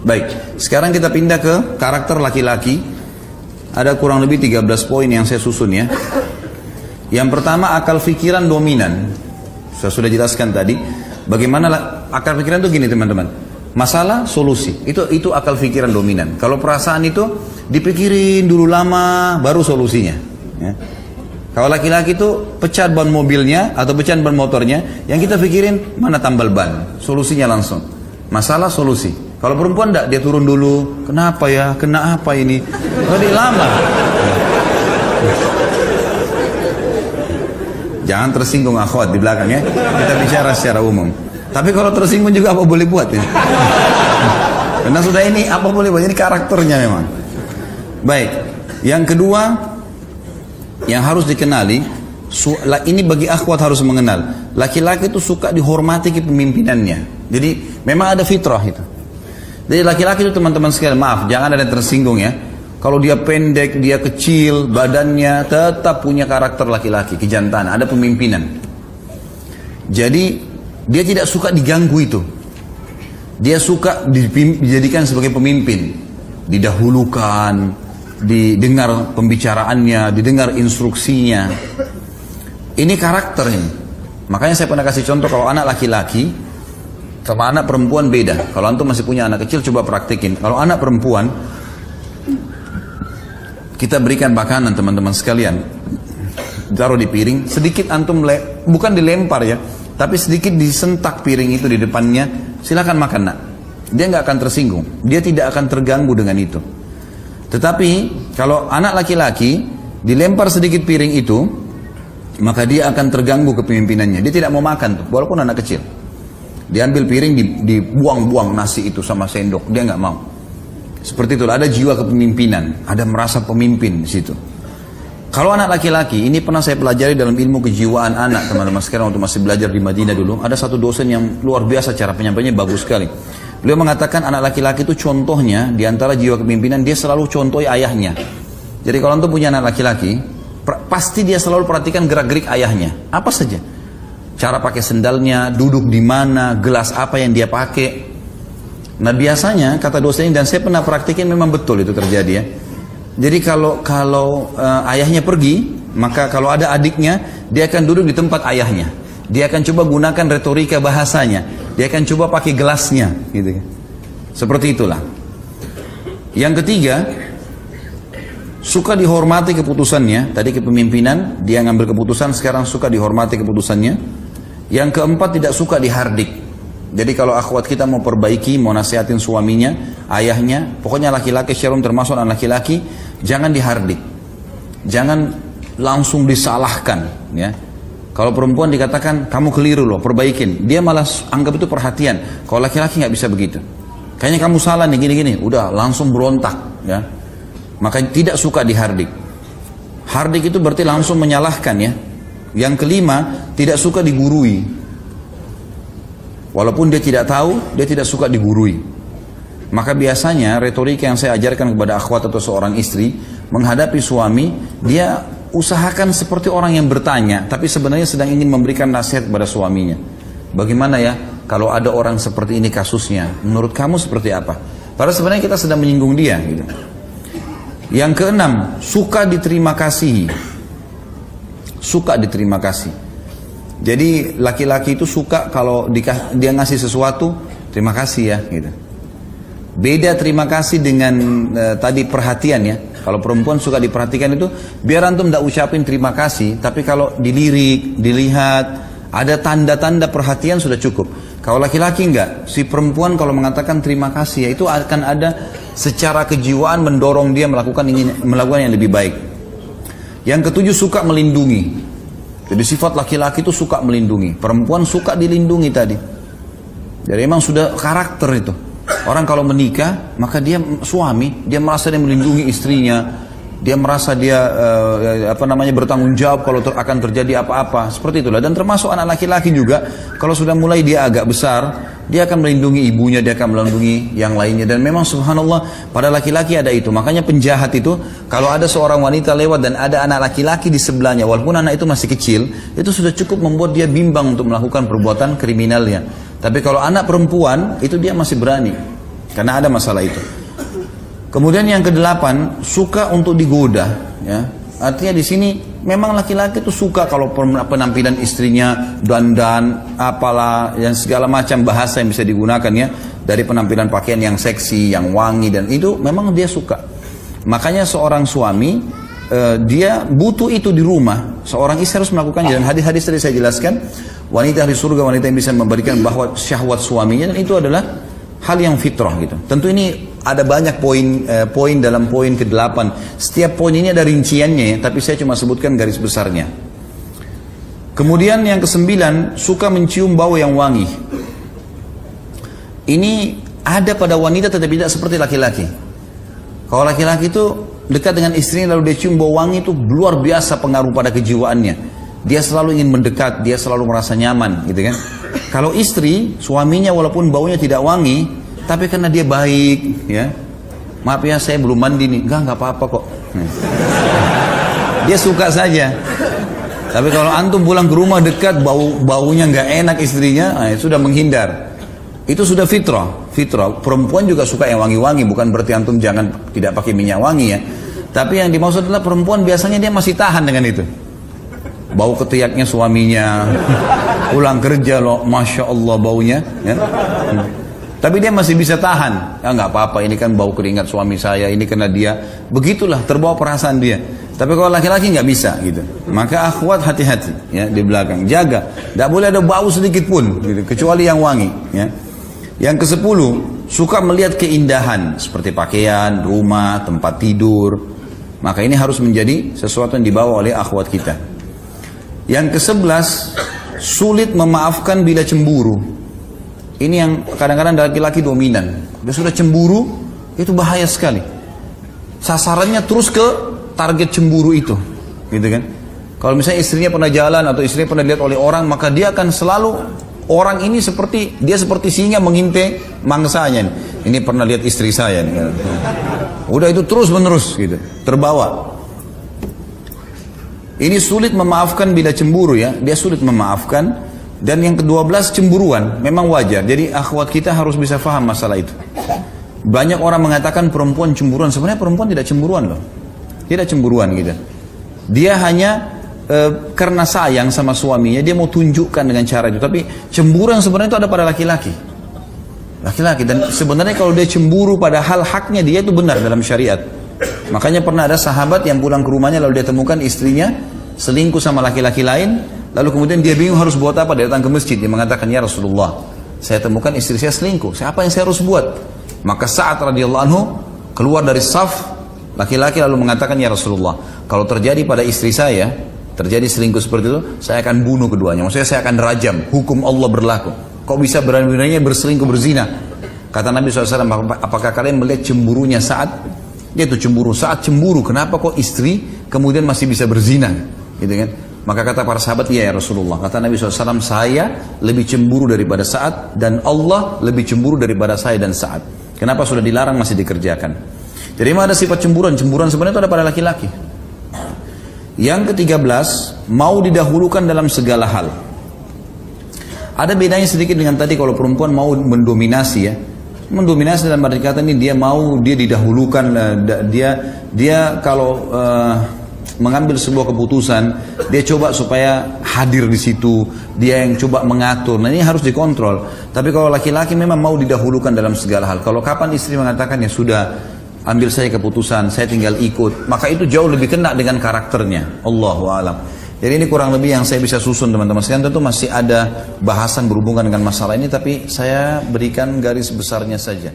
Baik, sekarang kita pindah ke karakter laki-laki. Ada kurang lebih 13 poin yang saya susun ya. Yang pertama, akal pikiran dominan. Saya sudah jelaskan tadi. Bagaimana akal pikiran itu gini teman-teman. Masalah, solusi. Itu akal pikiran dominan. Kalau perasaan itu dipikirin dulu lama, baru solusinya. Ya. Kalau laki-laki itu pecah ban mobilnya atau pecah ban motornya, yang kita pikirin mana tambal ban, solusinya langsung. Masalah, solusi. Kalau perempuan enggak, dia turun dulu. Kenapa ya? Kena apa ini? Lebih lama. Jangan tersinggung akhwat di belakang ya. Kita bicara secara umum. Tapi kalau tersinggung juga apa boleh buat ya? Karena sudah ini apa boleh buat, ini karakternya memang. Baik. Yang kedua yang harus dikenali, ini bagi akhwat harus mengenal. Laki-laki itu suka dihormati kepemimpinannya. Jadi memang ada fitrah itu. Jadi laki-laki itu teman-teman sekalian, maaf, jangan ada yang tersinggung ya. Kalau dia pendek, dia kecil, badannya tetap punya karakter laki-laki, kejantanan, ada pemimpinan. Jadi dia tidak suka diganggu itu. Dia suka dijadikan sebagai pemimpin, didahulukan, didengar pembicaraannya, didengar instruksinya. Ini karakter ini. Makanya saya pernah kasih contoh, kalau anak laki-laki sama anak perempuan beda. Kalau antum masih punya anak kecil, coba praktikin. Kalau anak perempuan, kita berikan makanan teman-teman sekalian, taruh di piring, sedikit antum bukan dilempar ya, tapi sedikit disentak piring itu di depannya, silakan makan nak. Dia nggak akan tersinggung, dia tidak akan terganggu dengan itu. Tetapi kalau anak laki-laki dilempar sedikit piring itu, maka dia akan terganggu kepemimpinannya. Dia tidak mau makan tuh, walaupun anak kecil. Diambil piring, dibuang-buang nasi itu sama sendok, dia nggak mau. Seperti itulah, ada jiwa kepemimpinan, ada merasa pemimpin di situ. Kalau anak laki-laki, ini pernah saya pelajari dalam ilmu kejiwaan anak, teman-teman sekarang waktu masih belajar di Madinah dulu, ada satu dosen yang luar biasa, cara penyampaiannya bagus sekali. Beliau mengatakan anak laki-laki itu contohnya, di antara jiwa kepemimpinan, dia selalu contohi ayahnya. Jadi kalau untuk punya anak laki-laki, pasti dia selalu perhatikan gerak-gerik ayahnya, apa saja. Cara pakai sendalnya, duduk di mana, gelas apa yang dia pakai. Nah biasanya kata dosen ini, dan saya pernah praktikin, memang betul itu terjadi ya. Jadi kalau ayahnya pergi, maka kalau ada adiknya, dia akan duduk di tempat ayahnya. Dia akan coba gunakan retorika bahasanya. Dia akan coba pakai gelasnya, gitu. Seperti itulah. Yang ketiga, suka dihormati keputusannya. Tadi kepemimpinan, dia ngambil keputusan, sekarang suka dihormati keputusannya. Yang keempat, tidak suka dihardik. Jadi kalau akhwat kita mau perbaiki, mau nasihatin suaminya, ayahnya, pokoknya laki-laki secara termasuk anak laki-laki, jangan dihardik. Jangan langsung disalahkan. Ya. Kalau perempuan dikatakan, kamu keliru loh, perbaikin. Dia malah anggap itu perhatian. Kalau laki-laki nggak bisa begitu. Kayaknya kamu salah nih, gini-gini. Udah, langsung berontak. Ya. Maka tidak suka dihardik. Hardik itu berarti langsung menyalahkan ya. Yang kelima, tidak suka digurui. Walaupun dia tidak tahu, dia tidak suka digurui. Maka biasanya retorika yang saya ajarkan kepada akhwat atau seorang istri, menghadapi suami, dia usahakan seperti orang yang bertanya, tapi sebenarnya sedang ingin memberikan nasihat kepada suaminya. Bagaimana ya, kalau ada orang seperti ini kasusnya, menurut kamu seperti apa? Padahal sebenarnya kita sedang menyinggung dia. Gitu. Yang keenam, suka diterima kasih. Suka diterima kasih. Jadi laki-laki itu suka kalau dia ngasih sesuatu, terima kasih ya, gitu. Beda terima kasih dengan tadi perhatian ya. Kalau perempuan suka diperhatikan itu, biar antum tidak ucapin terima kasih, tapi kalau dilirik, dilihat, ada tanda-tanda perhatian sudah cukup. Kalau laki-laki enggak, si perempuan kalau mengatakan terima kasih ya, itu akan ada secara kejiwaan mendorong dia melakukan yang lebih baik. Yang ketujuh, suka melindungi. Jadi sifat laki-laki itu suka melindungi. Perempuan suka dilindungi tadi. Jadi memang sudah karakter itu. Orang kalau menikah, maka dia suami, dia merasa dia melindungi istrinya. Dia merasa dia bertanggung jawab kalau akan terjadi apa-apa. Seperti itulah. Dan termasuk anak laki-laki juga, kalau sudah mulai dia agak besar, dia akan melindungi ibunya, dia akan melindungi yang lainnya. Dan memang subhanallah, pada laki-laki ada itu. Makanya penjahat itu, kalau ada seorang wanita lewat dan ada anak laki-laki di sebelahnya, walaupun anak itu masih kecil, itu sudah cukup membuat dia bimbang untuk melakukan perbuatan kriminalnya. Tapi kalau anak perempuan, itu dia masih berani. Karena ada masalah itu. Kemudian yang kedelapan, suka untuk digoda. Ya. Artinya di sini memang laki-laki itu suka kalau penampilan istrinya dandan, apalah, yang segala macam bahasa yang bisa digunakan ya. Dari penampilan pakaian yang seksi, yang wangi, dan itu memang dia suka. Makanya seorang suami, dia butuh itu di rumah. Seorang istri harus melakukannya. Dan hadis-hadis tadi saya jelaskan, wanita di surga, wanita yang bisa memberikan bahwa syahwat suaminya, dan itu adalah hal yang fitrah gitu. Tentu ini ada banyak poin dalam poin ke-8. Setiap poin ini ada rinciannya ya, tapi saya cuma sebutkan garis besarnya. Kemudian yang ke-9, suka mencium bau yang wangi. Ini ada pada wanita tetapi tidak seperti laki-laki. Kalau laki-laki itu dekat dengan istrinya lalu dia cium bau wangi, itu luar biasa pengaruh pada kejiwaannya. Dia selalu ingin mendekat, dia selalu merasa nyaman gitu kan. Kalau istri, suaminya walaupun baunya tidak wangi, tapi karena dia baik, ya, maaf ya saya belum mandi nih, enggak apa-apa kok. Dia suka saja. Tapi kalau antum pulang ke rumah dekat, baunya nggak enak istrinya, sudah menghindar. Itu sudah fitrah. Perempuan juga suka yang wangi-wangi, bukan berarti antum jangan tidak pakai minyak wangi ya. Tapi yang dimaksud adalah perempuan biasanya dia masih tahan dengan itu. Bau ketiaknya suaminya, pulang kerja loh, masya Allah baunya. Ya. Tapi dia masih bisa tahan. Ya nggak apa-apa, ini kan bau keringat suami saya, ini karena dia. Begitulah terbawa perasaan dia. Tapi kalau laki-laki nggak bisa gitu. Maka akhwat hati-hati ya di belakang, jaga. Nggak boleh ada bau sedikit pun, gitu, kecuali yang wangi. Ya. Yang ke-10, suka melihat keindahan seperti pakaian, rumah, tempat tidur. Maka ini harus menjadi sesuatu yang dibawa oleh akhwat kita. Yang ke-11, sulit memaafkan bila cemburu. Ini yang kadang-kadang laki-laki dominan. Dia sudah cemburu, itu bahaya sekali. Sasarannya terus ke target cemburu itu, gitu kan? Kalau misalnya istrinya pernah jalan atau istrinya pernah dilihat oleh orang, maka dia akan selalu orang ini seperti singa mengintai mangsanya. Ini pernah lihat istri saya nih. Udah itu terus menerus gitu, terbawa. Ini sulit memaafkan bila cemburu ya, dia sulit memaafkan. Dan yang ke-12 cemburuan, memang wajar. Jadi akhwat kita harus bisa faham masalah itu. Banyak orang mengatakan perempuan cemburuan, sebenarnya perempuan tidak cemburuan loh. Tidak cemburuan gitu. Dia hanya karena sayang sama suaminya, dia mau tunjukkan dengan cara itu. Tapi cemburuan sebenarnya itu ada pada laki-laki. Laki-laki, dan sebenarnya kalau dia cemburu pada hal haknya dia itu benar dalam syariat. Makanya pernah ada sahabat yang pulang ke rumahnya lalu dia temukan istrinya selingkuh sama laki-laki lain. Lalu kemudian dia bingung harus buat apa, dia datang ke masjid, dia mengatakan, ya Rasulullah, saya temukan istri saya selingkuh, apa yang saya harus buat? Maka Sa'ad radhiyallahu anhu keluar dari saf laki-laki lalu mengatakan, ya Rasulullah, kalau terjadi pada istri saya, terjadi selingkuh seperti itu, saya akan bunuh keduanya, maksudnya saya akan rajam, hukum Allah berlaku. Kok bisa berani-beraninya berselingkuh, berzina? Kata Nabi SAW, apakah kalian melihat cemburunya Sa'ad? Dia itu cemburu, Sa'ad cemburu, kenapa kok istri kemudian masih bisa berzina? Gitu kan? Maka kata para sahabat, ya Rasulullah. Kata Nabi SAW, saya lebih cemburu daripada Sa'ad, dan Allah lebih cemburu daripada saya dan Sa'ad. Kenapa sudah dilarang masih dikerjakan? Jadi memang ada sifat cemburuan. Cemburuan sebenarnya itu ada pada laki-laki. Yang ke-13, mau didahulukan dalam segala hal. Ada bedanya sedikit dengan tadi kalau perempuan mau mendominasi ya. Mendominasi dalam arti kata ini dia mau dia didahulukan, dia kalau mengambil sebuah keputusan, dia coba supaya hadir di situ, dia yang coba mengatur. Nah ini harus dikontrol. Tapi kalau laki-laki memang mau didahulukan dalam segala hal. Kalau kapan istri mengatakan ya sudah, ambil saya keputusan, saya tinggal ikut, maka itu jauh lebih kena dengan karakternya. Allahu a'lam. Jadi ini kurang lebih yang saya bisa susun teman-teman sekalian. Tentu masih ada bahasan berhubungan dengan masalah ini, tapi saya berikan garis besarnya saja.